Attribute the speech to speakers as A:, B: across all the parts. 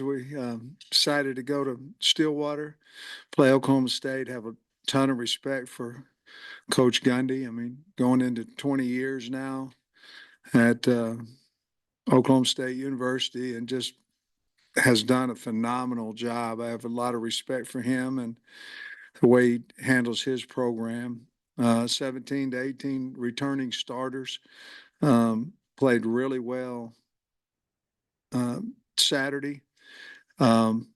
A: We decided to go to Stillwater, play Oklahoma State, have a ton of respect for Coach Gundy. I mean, going into 20 years now at Oklahoma State University and just has done a phenomenal job. I have a lot of respect for him and the way he handles his program. 17 to 18 returning starters, played really well Saturday. Um,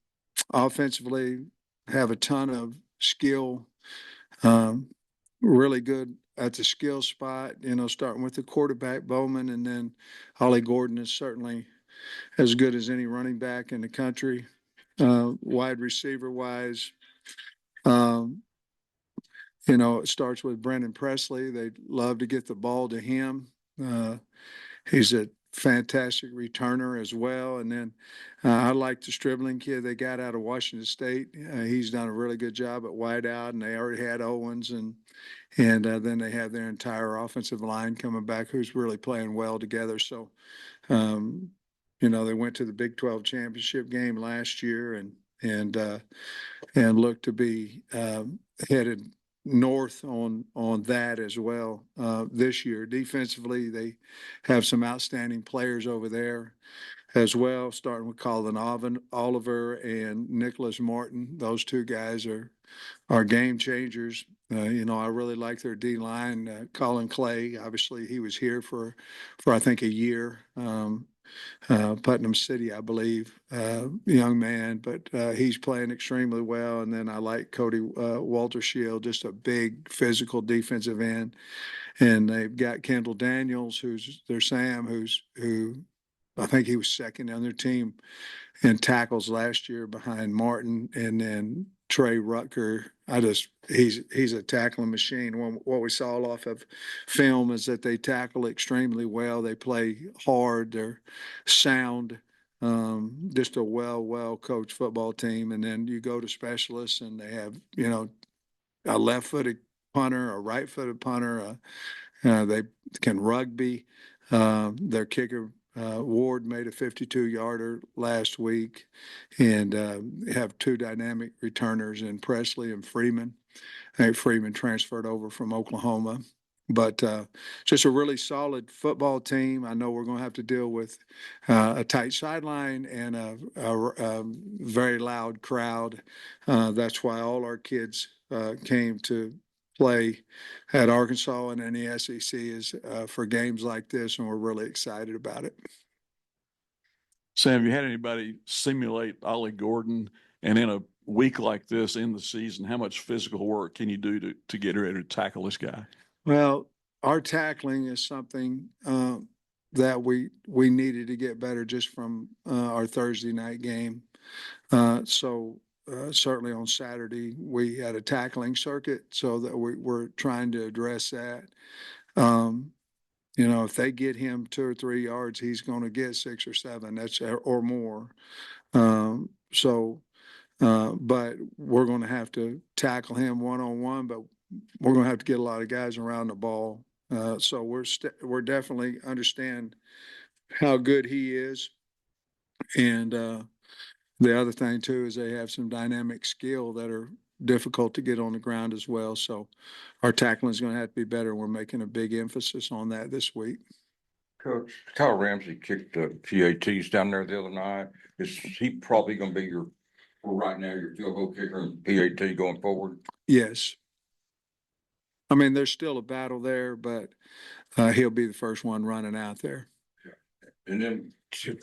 A: Offensively, have a ton of skill, um, really good at the skill spot, starting with the quarterback, Bowman, and then Ollie Gordon is certainly as good as any running back in the country. Wide receiver wise, um, it starts with Brendan Presley. They love to get the ball to him. Uh, he's a fantastic returner as well. And then I like the Stribling kid they got out of Washington State. He's done a really good job at wideout, and they already had Owens, and then they have their entire offensive line coming back, who's really playing well together. So, they went to the Big 12 championship game last year, and look to be headed north on that as well this year. Defensively, they have some outstanding players over there as well, starting with Colin Oliver and Nicholas Martin. Those two guys are game changers. I really like their D line. Colin Clay, obviously, he was here for I think a year. Putnam City, I believe, young man, but he's playing extremely well. And then I like Cody Waltershield, just a big physical defensive end. And they've got Kendall Daniels, who's their Sam, who I think he was second on their team in tackles last year behind Martin, and then Trey Rutger. He's a tackling machine. What we saw off of film is that they tackle extremely well. They play hard. They're sound. Just a well coached football team. And then you go to specialists, and they have a left-footed punter, a right-footed punter. They can rugby. Their kicker Ward made a 52-yarder last week, and have two dynamic returners in Presley and Freeman. I think Freeman transferred over from Oklahoma. But just a really solid football team. I know we're going to have to deal with a tight sideline and a very loud crowd. That's why all our kids came to play at Arkansas and in the SEC is for games like this, and we're really excited about it.
B: Sam, have you had anybody simulate Ollie Gordon? And in a week like this in the season, how much physical work can you do to get ready to tackle this guy?
A: Well, our tackling is something that we needed to get better just from our Thursday night game. So certainly on Saturday, we had a tackling circuit, so that we're trying to address that. If they get him 2 or 3 yards, he's going to get 6 or 7, or more. But we're going to have to tackle him one-on-one, but we're going to have to get a lot of guys around the ball. So we're definitely understand how good he is. And the other thing too is they have some dynamic skill that are difficult to get on the ground as well. So our tackling is going to have to be better. We're making a big emphasis on that this week.
C: Coach, Kyle Ramsey kicked the PATs down there the other night. Is he probably going to be right now, your field goal kicker and PAT going forward?
A: Yes. I mean, there's still a battle there, but he'll be the first one running out there.
C: Yeah. And then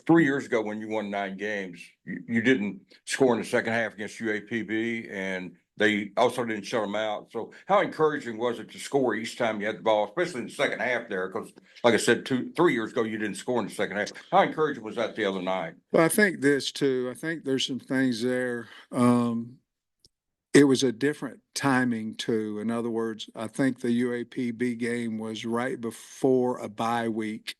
C: 3 years ago, when you won 9 games, you didn't score in the second half against UAPB, and they also didn't shut them out. So how encouraging was it to score each time you had the ball, especially in the second half there? Because like I said, 3 years ago, you didn't score in the second half. How encouraging was that the other night?
A: Well, I think this too. I think there's some things there. It was a different timing too. In other words, I think the UAPB game was right before a bye week.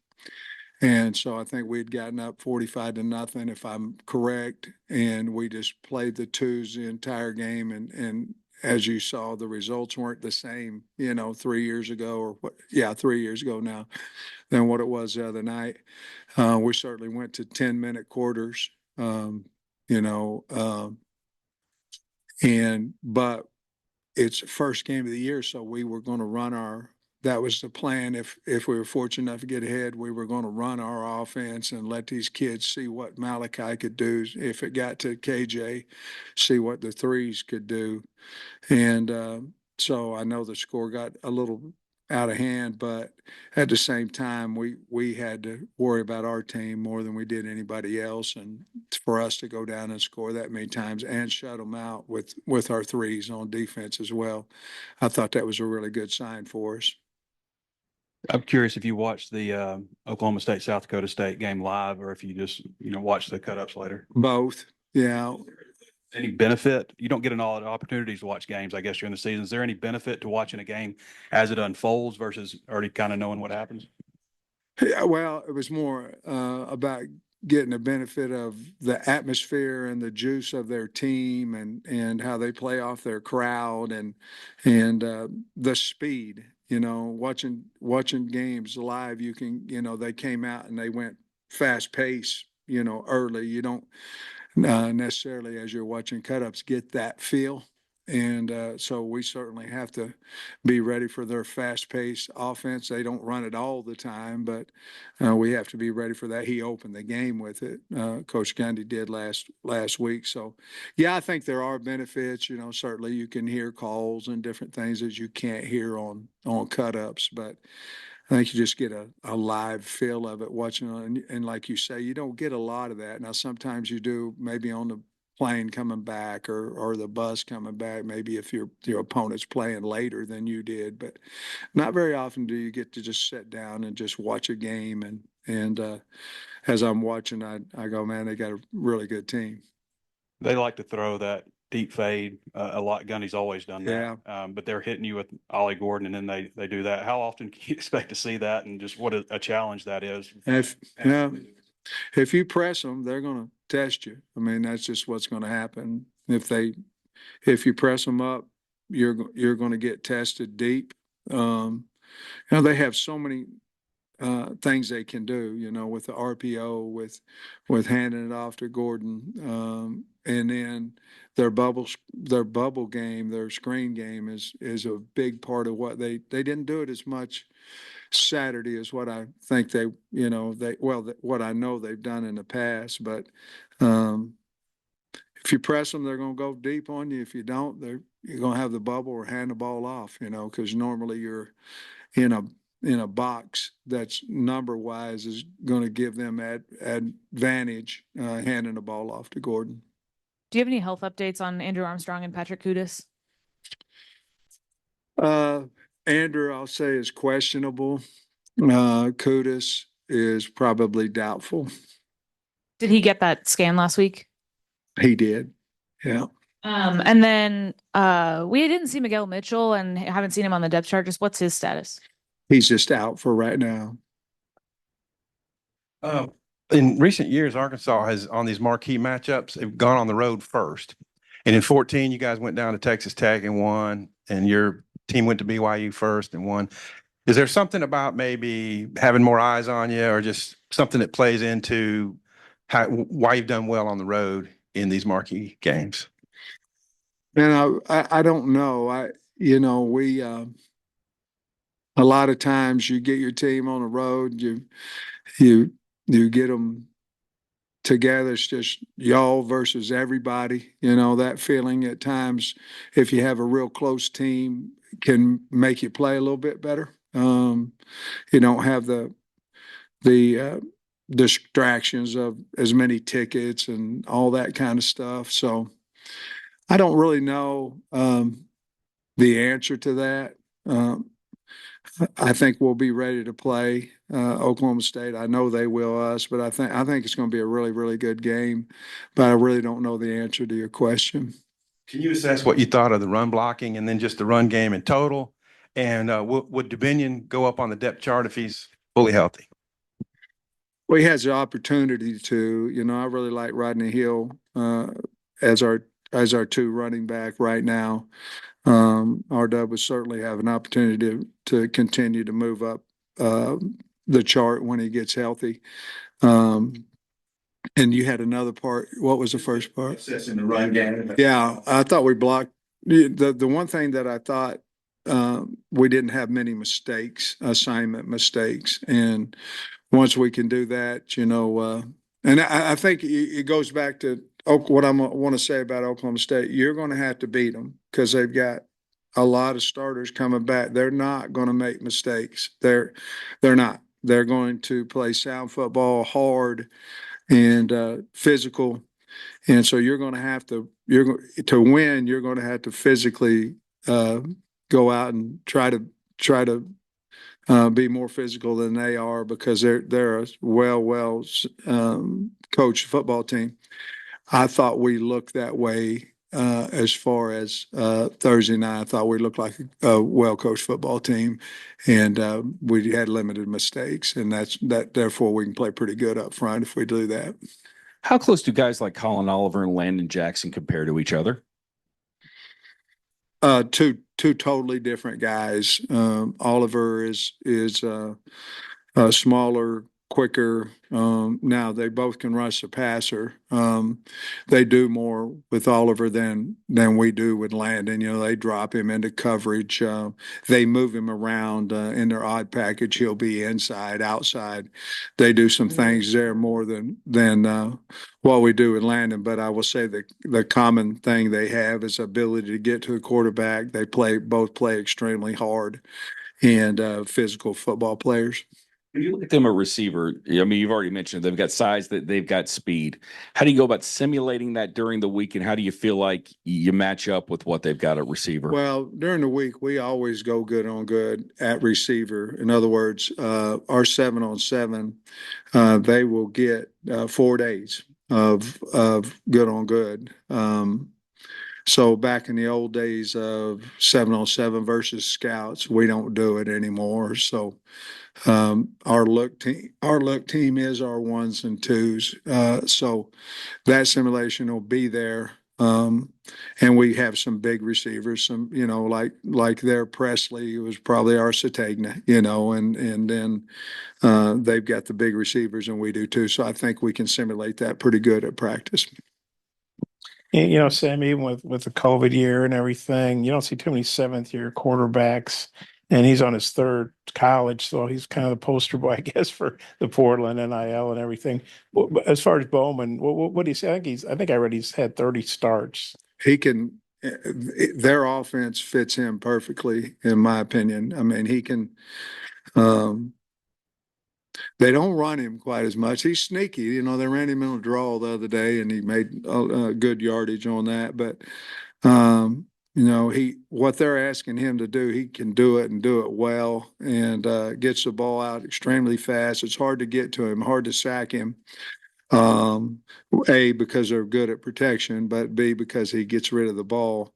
A: And so I think we'd gotten up 45-0, if I'm correct. And we just played the twos the entire game. And as you saw, the results weren't the same, 3 years ago, or what? Yeah, 3 years ago now, than what it was the other night. We certainly went to 10-minute quarters. you know, but it's the first game of the year, so we were going to that was the plan. If we were fortunate enough to get ahead, we were going to run our offense and let these kids see what Malachi could do. If it got to KJ, see what the threes could do. And so I know the score got a little out of hand, but at the same time, we had to worry about our team more than we did anybody else. And for us to go down and score that many times and shut them out with our threes on defense as well, I thought that was a really good sign for us.
D: I'm curious if you watched the Oklahoma State, South Dakota State game live, or if you just, watch the cut-ups later.
A: Both, yeah.
D: Any benefit? You don't get an all opportunities to watch games, I guess, during the season. Is there any benefit to watching a game as it unfolds versus already kind of knowing what happens?
A: Yeah, well, it was more about getting the benefit of the atmosphere and the juice of their team and how they play off their crowd and the speed. Watching games live, you can, they came out and they went fast pace, early. You don't necessarily, as you're watching cut-ups, get that feel. And so we certainly have to be ready for their fast-paced offense. They don't run it all the time, but we have to be ready for that. He opened the game with it. Coach Gundy did last week. So, yeah, I think there are benefits. Certainly you can hear calls and different things that you can't hear on cut-ups, but I think you just get a live feel of it watching. And like you say, you don't get a lot of that. Now, sometimes you do, maybe on the plane coming back or the bus coming back, maybe if your opponent's playing later than you did, but not very often do you get to just sit down and just watch a game. And as I'm watching, I go, man, they got a really good team.
D: They like to throw that deep fade a lot. Gundy's always done that.
A: Yeah.
D: But they're hitting you with Ollie Gordon, and then they do that. How often can you expect to see that, and just what a challenge that is?
A: If you press them, they're going to test you. I mean, that's just what's going to happen. If you press them up, you're going to get tested deep. They have so many things they can do, with the RPO, with handing it off to Gordon, and then their bubble game, their screen game is a big part of what they didn't do it as much Saturday is what I think what I know they've done in the past. But if you press them, they're going to go deep on you. If you don't, you're going to have the bubble or hand the ball off, because normally you're in a box that's number wise is going to give them advantage handing the ball off to Gordon.
E: Do you have any health updates on Andrew Armstrong and Patrick Kudus?
A: Andrew, I'll say, is questionable. Kudus is probably doubtful.
E: Did he get that scan last week?
A: He did. Yeah.
E: And then we didn't see Miguel Mitchell and haven't seen him on the depth chart. Just what's his status?
A: He's just out for right now.
F: In recent years, Arkansas has, on these marquee matchups, have gone on the road first. And in 2014, you guys went down to Texas Tech and won, and your team went to BYU first and won. Is there something about maybe having more eyes on you, or just something that plays into why you've done well on the road in these marquee games?
A: Man, I don't know. We a lot of times you get your team on the road, you get them together. It's just y'all versus everybody. That feeling at times, if you have a real close team, can make you play a little bit better. You don't have the distractions of as many tickets and all that kind of stuff. So I don't really know the answer to that. I think we'll be ready to play Oklahoma State. I know they will us, but I think it's going to be a really, really good game. But I really don't know the answer to your question.
F: Can you assess what you thought of the run blocking and then just the run game in total? And would Dominion go up on the depth chart if he's fully healthy?
A: Well, he has the opportunity to. I really like Rodney Hill as our two running back right now. RW would certainly have an opportunity to continue to move up the chart when he gets healthy. And you had another part. What was the first part?
F: Assessing the run game.
A: Yeah, I thought we blocked, the one thing that I thought, we didn't have many mistakes, assignment mistakes. And once we can do that, and I think it goes back to what I want to say about Oklahoma State. You're going to have to beat them because they've got a lot of starters coming back. They're not going to make mistakes. They're not. They're going to play sound football, hard and physical. And so you're going to have to, to win, you're going to have to physically go out and try to be more physical than they are because they're a well coached football team. I thought we looked that way as far as Thursday night. I thought we looked like a well coached football team, and we had limited mistakes, and therefore we can play pretty good up front if we do that.
G: How close do guys like Colin Oliver and Landon Jackson compare to each other?
A: Two totally different guys. Oliver is smaller, quicker. Now they both can rush the passer. They do more with Oliver than we do with Landon. They drop him into coverage. They move him around in their odd package. He'll be inside, outside. They do some things there more than what we do with Landon. But I will say the common thing they have is ability to get to the quarterback. They both play extremely hard and physical football players.
G: When you look at them a receiver, I mean, you've already mentioned they've got size, that they've got speed. How do you go about simulating that during the week, and how do you feel like you match up with what they've got at receiver?
A: Well, during the week, we always go good on good at receiver. In other words, our 7-on-7, they will get 4 days of good on good. So back in the old days of 7-on-7 versus scouts, we don't do it anymore. So our look team is our 1s and 2s. So that simulation will be there. And we have some big receivers, some, like their Presley was probably our Sategna, and then they've got the big receivers and we do too. So I think we can simulate that pretty good at practice.
H: Sam, even with the COVID year and everything, you don't see too many 7th-year quarterbacks, and he's on his 3rd college, so he's kind of the poster boy, I guess, for the Portland NIL and everything. As far as Bowman, what do you say? I think I read he's had 30 starts.
A: He can. Their offense fits him perfectly, in my opinion. I mean, he can. They don't run him quite as much. He's sneaky. They ran him in a draw the other day, and he made good yardage on that. But what they're asking him to do, he can do it and do it well, and gets the ball out extremely fast. It's hard to get to him, hard to sack him. A, because they're good at protection, but B, because he gets rid of the ball.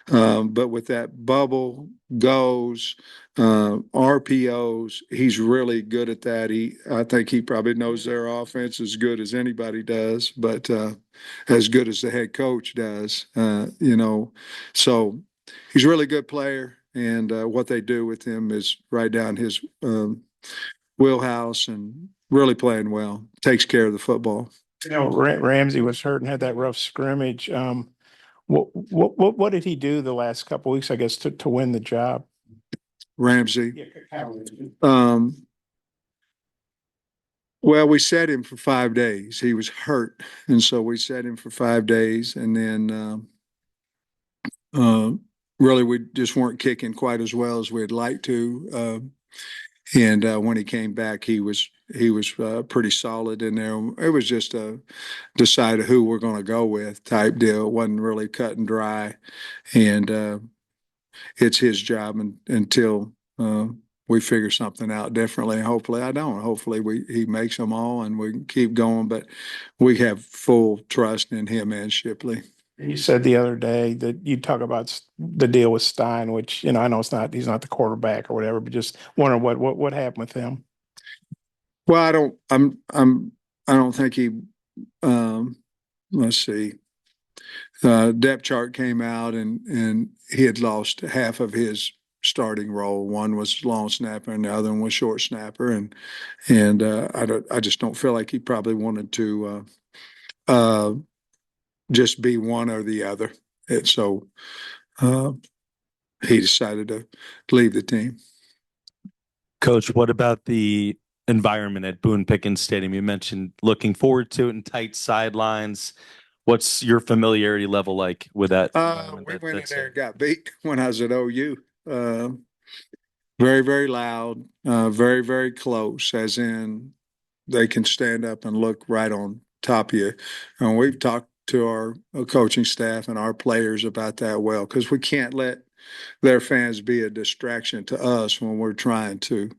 A: But with that bubble, goes, RPOs, he's really good at that. I think he probably knows their offense as good as anybody does, but as good as the head coach does, So he's a really good player, and what they do with him is right down his wheelhouse, and really playing well. Takes care of the football.
H: Ramsey was hurt and had that rough scrimmage. What did he do the last couple of weeks, I guess, to win the job?
A: Ramsey. Well, we set him for 5 days. He was hurt, and so we set him for 5 days, and then really we just weren't kicking quite as well as we'd like to. And when he came back, he was pretty solid in there. It was just a decide who we're going to go with type deal. It wasn't really cut and dry, and it's his job until we figure something out differently. Hopefully, I don't. Hopefully, he makes them all, and we can keep going. But we have full trust in him and Shipley.
H: You said the other day that you talk about the deal with Stein, which, I know he's not the quarterback or whatever, but just wondering what happened with him.
A: Well, I don't think he, let's see. Depth chart came out and he had lost half of his starting role. One was long snapper and the other one was short snapper. And I just don't feel like he probably wanted to just be one or the other. And so he decided to leave the team.
I: Coach, what about the environment at Boone Pickens Stadium? You mentioned looking forward to it and tight sidelines. What's your familiarity level like with that?
A: We went in there and got beat when I was at OU. Very, very loud, very, very close, as in they can stand up and look right on top of you. And we've talked to our coaching staff and our players about that well, because we can't let their fans be a distraction to us when we're trying to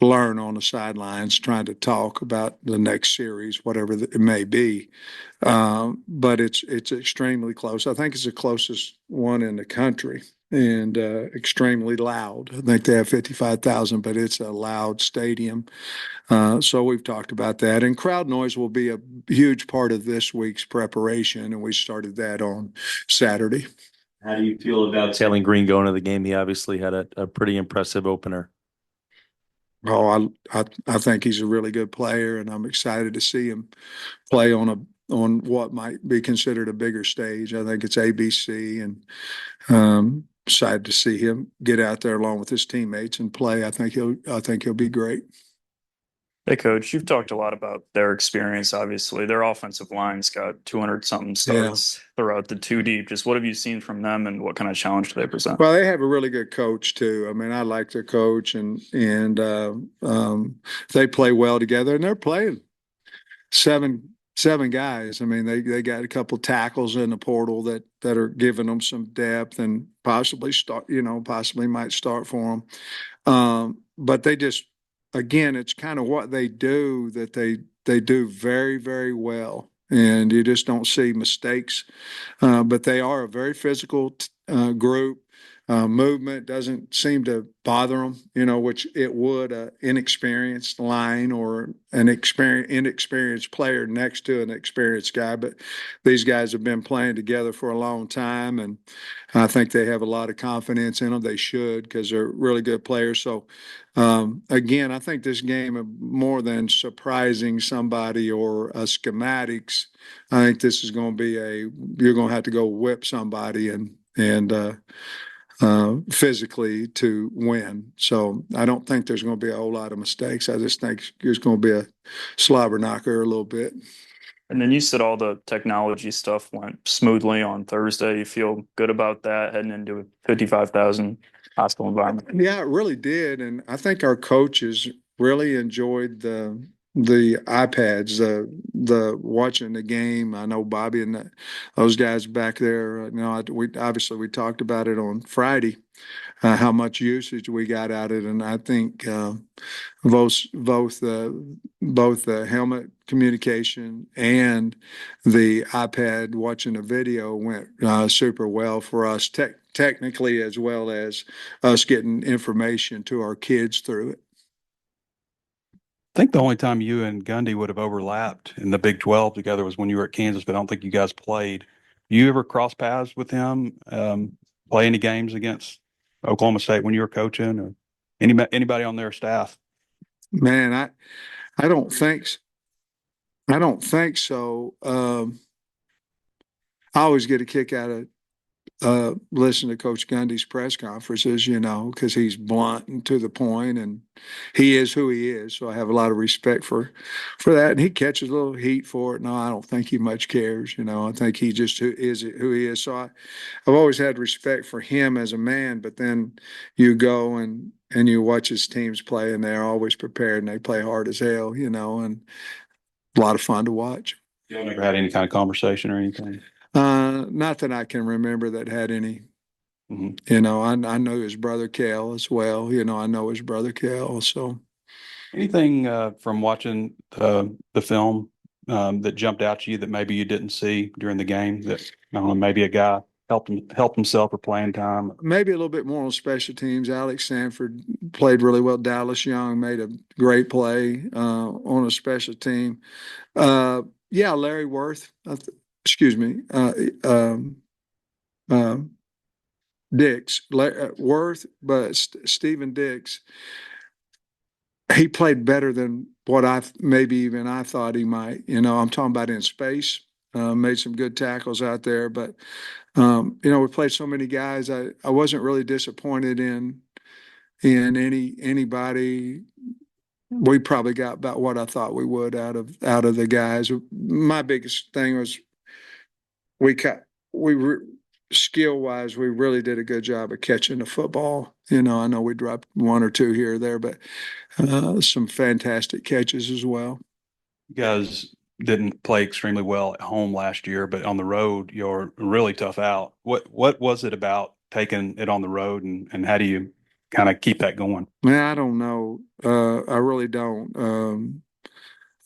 A: learn on the sidelines, trying to talk about the next series, whatever it may be. But it's extremely close. I think it's the closest one in the country, and extremely loud. I think they have 55,000, but it's a loud stadium. So we've talked about that, and crowd noise will be a huge part of this week's preparation, and we started that on Saturday.
I: How do you feel about Taylor Green going to the game? He obviously had a pretty impressive opener.
A: Oh, I think he's a really good player, and I'm excited to see him play on what might be considered a bigger stage. I think it's ABC, and excited to see him get out there along with his teammates and play. I think he'll be great.
J: Hey, Coach, you've talked a lot about their experience. Obviously, their offensive line's got 200-something starts throughout the two deep. Just what have you seen from them, and what kind of challenge do they present?
A: Well, they have a really good coach too. I mean, I like their coach, and they play well together, and they're playing seven guys. I mean, they got a couple tackles in the portal that are giving them some depth and possibly might start for them. But they just, again, it's kind of what they do that they do very, very well. And you just don't see mistakes. But they are a very physical group. Movement doesn't seem to bother them, which it would an inexperienced line or an inexperienced player next to an experienced guy. But these guys have been playing together for a long time, and I think they have a lot of confidence in them. They should, because they're really good players. So, again, I think this game, more than surprising somebody or schematics, I think this is going to be you're going to have to go whip somebody and physically to win. So I don't think there's going to be a whole lot of mistakes. I just think there's going to be a slobber knocker a little bit.
J: And then you said all the technology stuff went smoothly on Thursday. You feel good about that heading into a 55,000 hostile environment?
A: Yeah, it really did. And I think our coaches really enjoyed the iPads, the watching the game. I know Bobby and those guys back there. We talked about it on Friday, how much usage we got out of it, and I think both the helmet communication and the iPad watching the video went super well for us technically, as well as us getting information to our kids through it.
D: I think the only time you and Gundy would have overlapped in the Big 12 together was when you were at Kansas, but I don't think you guys played. You ever cross paths with him, play any games against Oklahoma State when you were coaching, or anybody on their staff?
A: Man, I don't think so. I always get a kick out of listen to Coach Gundy's press conferences, because he's blunt and to the point, and he is who he is. So I have a lot of respect for that. And he catches a little heat for it. No, I don't think he much cares. I think he just is who he is. So I've always had respect for him as a man. But then you go and you watch his teams play, and they're always prepared, and they play hard as hell, and a lot of fun to watch.
D: You never had any kind of conversation or anything?
A: Not that I can remember that had any.
D: Mm-hmm.
A: I know his brother Cal as well. I know his brother Cal. So,
D: anything from watching the film that jumped out to you that maybe you didn't see during the game? That maybe a guy help himself or playing time.
A: Maybe a little bit more on special teams. Alex Sanford played really well. Dallas Young made a great play on a special team. Larry Worth. Dix, Worth, but Stephen Dix, he played better than what I thought he might. I'm talking about in space. made some good tackles out there, but we played so many guys. I wasn't really disappointed in anybody. We probably got about what I thought we would out of the guys. My biggest thing was skill wise, we really did a good job of catching the football. I know we dropped one or two here or there, but some fantastic catches as well.
D: You guys didn't play extremely well at home last year, but on the road, you're really tough out. What was it about taking it on the road, and how do you kind of keep that going?
A: Man, I don't know. I really don't.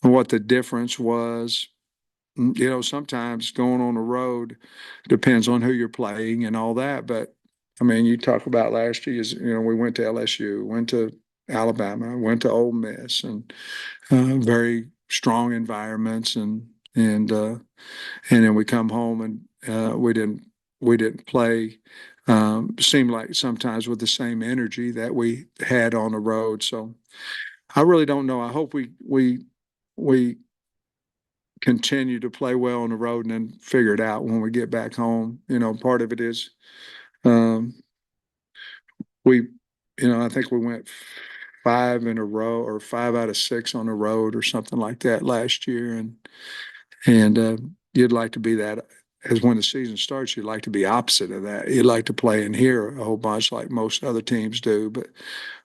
A: What the difference was. Sometimes going on the road depends on who you're playing and all that. But I mean, you talk about last year, we went to LSU, went to Alabama, went to Ole Miss, and very strong environments, and then we come home and we didn't play. Seemed like sometimes with the same energy that we had on the road. So I really don't know. I hope we continue to play well on the road and then figure it out when we get back home. Part of it is I think we went 5 in a row or 5 out of 6 on the road or something like that last year. And you'd like to be that as when the season starts, you'd like to be opposite of that. You'd like to play in here a whole bunch like most other teams do, but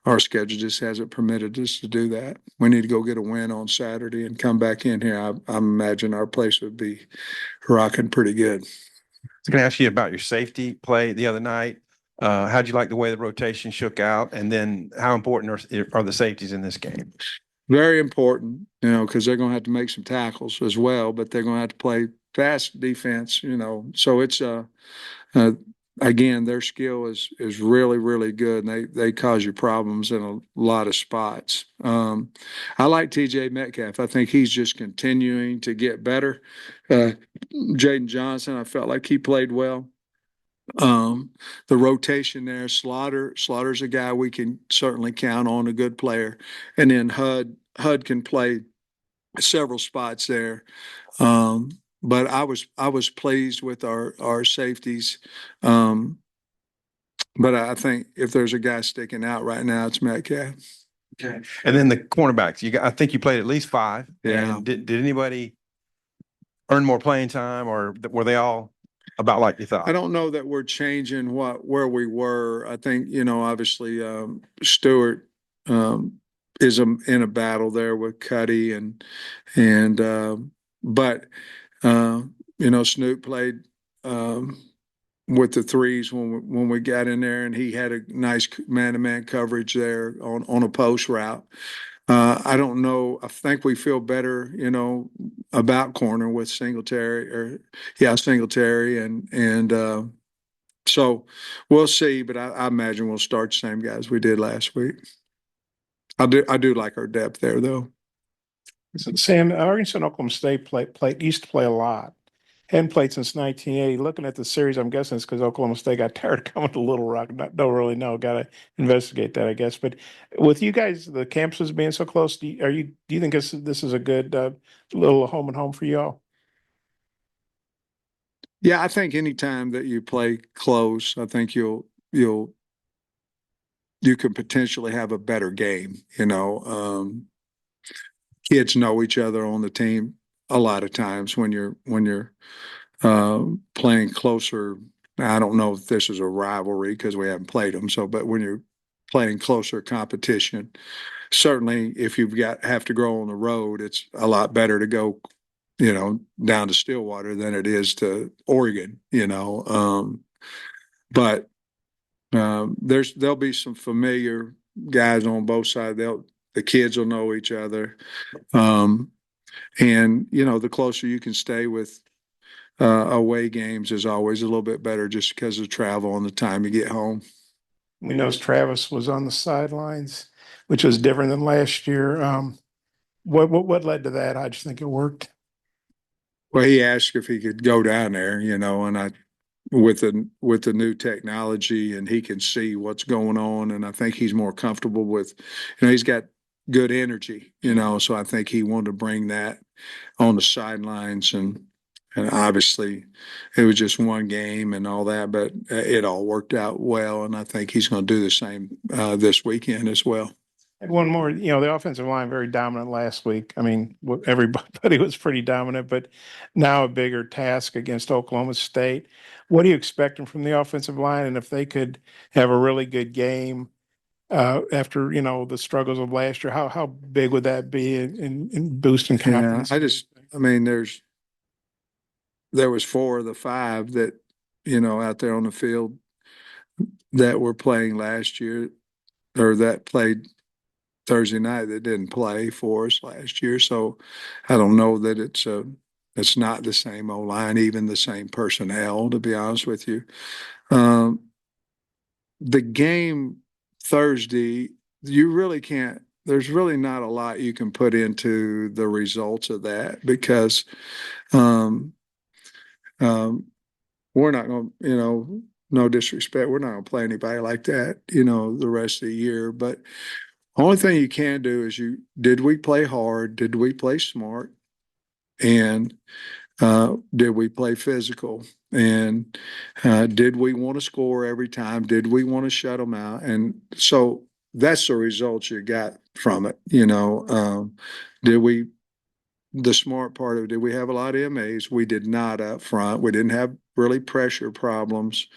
A: our schedule just hasn't permitted us to do that. We need to go get a win on Saturday and come back in here. I imagine our place would be rocking pretty good.
F: I was going to ask you about your safety play the other night. How'd you like the way the rotation shook out? And then how important are the safeties in this game?
A: Very important, because they're going to have to make some tackles as well, but they're going to have to play fast defense, So it's again, their skill is really, really good, and they cause you problems in a lot of spots. I like TJ Metcalf. I think he's just continuing to get better. Jaden Johnson, I felt like he played well. The rotation there, Slaughter's a guy we can certainly count on, a good player, and then Hud can play several spots there. But I was pleased with our safeties. But I think if there's a guy sticking out right now, it's Metcalf.
F: Okay. And then the cornerbacks, I think you played at least 5.
A: Yeah.
F: And did anybody earn more playing time, or were they all about like you thought?
A: I don't know that we're changing where we were. I think, obviously, Stewart, is in a battle there with Cuddy but Snoop played with the threes when we got in there, and he had a nice man-to-man coverage there on a post route. I don't know. I think we feel better, about corner with Singletary, and so we'll see. But I imagine we'll start the same guys we did last week. I do like our depth there, though.
H: Sam, Arkansas and Oklahoma State used to play a lot. Hadn't played since 1980. Looking at the series, I'm guessing it's because Oklahoma State got tired of coming to Little Rock. Don't really know. Got to investigate that, I guess. But with you guys, the campuses being so close, do you think this is a good little home and home for y'all?
A: Yeah, I think anytime that you play close, I think you can potentially have a better game. Kids know each other on the team a lot of times when you're playing closer. I don't know if this is a rivalry because we haven't played them. But when you're playing closer competition, certainly if have to grow on the road, it's a lot better to go, down to Stillwater than it is to Oregon. But there'll be some familiar guys on both sides. The kids will know each other. And the closer you can stay with away games is always a little bit better just because of travel and the time you get home.
H: We know Travis was on the sidelines, which was different than last year. What led to that? I just think it worked.
A: Well, he asked if he could go down there, and with the new technology, and he can see what's going on, and I think he's more comfortable with, he's got good energy, so I think he wanted to bring that on the sidelines, and And obviously it was just one game and all that, but it all worked out well. And I think he's going to do the same this weekend as well.
H: And one more, the offensive line very dominant last week. I mean, everybody was pretty dominant, but now a bigger task against Oklahoma State. What are you expecting from the offensive line? And if they could have a really good game after, the struggles of last year, how big would that be in boosting confidence?
A: I mean, there was 4 of the 5 that, out there on the field that were playing last year or that played Thursday night that didn't play for us last year. So I don't know that it's not the same O-line, even the same personnel, to be honest with you. The game Thursday, you really can't, there's really not a lot you can put into the results of that because we're not going to, no disrespect, we're not going to play anybody like that, the rest of the year. But only thing you can do is did we play hard? Did we play smart? And did we play physical? And did we want to score every time? Did we want to shut them out? And so that's the results you got from it. The smart part of it, did we have a lot of MAs? We did not up front. We didn't have really pressure problems,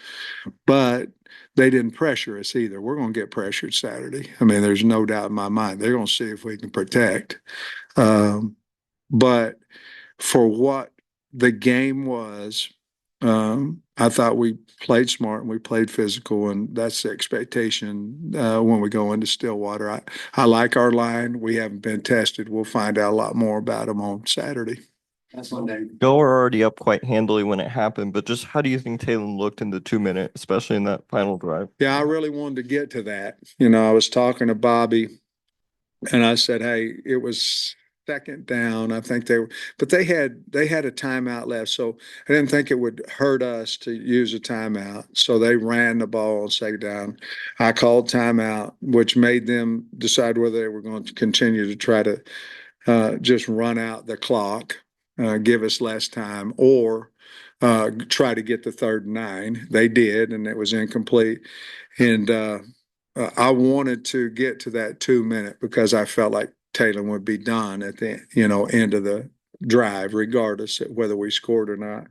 A: but they didn't pressure us either. We're going to get pressured Saturday. I mean, there's no doubt in my mind. They're going to see if we can protect. But for what the game was, I thought we played smart and we played physical, and that's the expectation when we go into Stillwater. I like our line. We haven't been tested. We'll find out a lot more about them on Saturday.
K: Y'all were already up quite handily when it happened, but just how do you think Taylor looked in the 2 minute, especially in that final drive?
A: Yeah, I really wanted to get to that. I was talking to Bobby and I said, hey, it was second down. I think but they had a timeout left. So I didn't think it would hurt us to use a timeout. So they ran the ball on second down. I called timeout, which made them decide whether they were going to continue to try to just run out the clock, give us less time, or try to get the 3rd and 9. They did, and it was incomplete. And I wanted to get to that 2 minute because I felt like Taylor would be done at the end of the drive, regardless of whether we scored or not.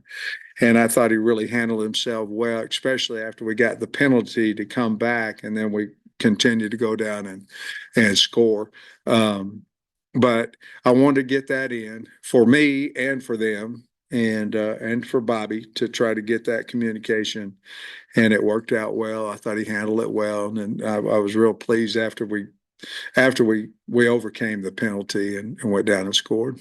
A: And I thought he really handled himself well, especially after we got the penalty to come back, and then we continued to go down and score. But I wanted to get that in for me and for them and for Bobby to try to get that communication, and it worked out well. I thought he handled it well, and I was real pleased after we overcame the penalty and went down and scored.